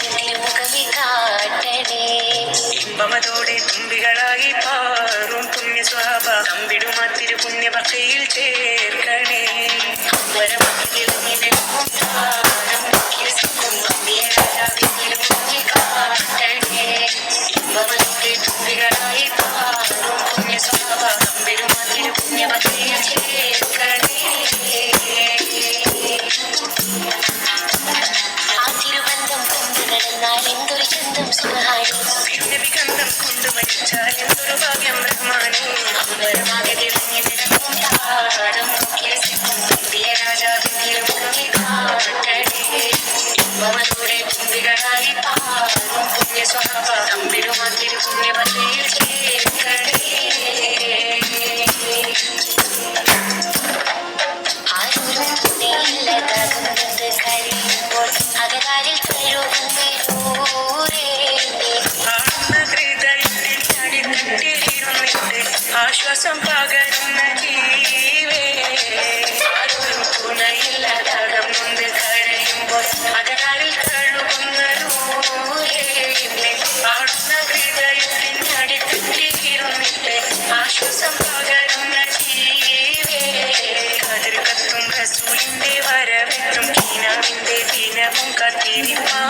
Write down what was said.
തിരുമുഖമേ കാട്ടണേ. ഇമ്പമതോടെ തുമ്പികളായി പാറും പുണ്യസ്വാഭ തമ്പിടുമാ തിരുപുണ്യഭക്തിയിൽ ചേർക്കണേ. തുമ്പികളായി പാറും പുണ്യസ്വാഭ തമ്പിടുമാ തിരുപുണ്യഭക്തിയിൽ ചേർക്കണേ. ആ തിരുബന്ധം കൊണ്ടു നടന്നാൽ എന്തൊരു ചന്തം സുഹാരി. വികന്ധം കൊണ്ടു മരിച്ചാൽ എന്തൊരു ഭാഗ്യം റഹ്മാനേ. അമ്പരമാകെ തിളങ്ങി നിരക്കും താരം രാജാവിൻ തിരുമുഖമേ കാട്ടണേ. ഇമ്പമതോടെ തുമ്പികളായി പാറും പുണ്യസ്വാഭ തമ്പിടുമാ തിരുപുണ്യഭക്തിയിൽ ചേർക്കണേ. ആരൂരും തുണയില്ലതാകുന്നത് കഴിയുമ്പോൾ അകതാരിൽ കഴുകുന്നൂരേ. ആശ്വാസം പകരുന്ന ജീവേ. ആരൂരും തുണയില്ലതാകുന്നത് കഴിയുമ്പോൾ അകതാരിൽ കഴുകുന്ന ദൂരേ. ആടുന്ന ഹൃദയത്തിൻ അടിത്തട്ടിയിരുന്നിട്ട് ആശ്വാസം പകരുന്ന ജീവേ. കതിർ കത്തും റസൂലിന്റെ വരവെത്തും കീനാവിന്റെ ദിനവും കത്തിരിപ്പാ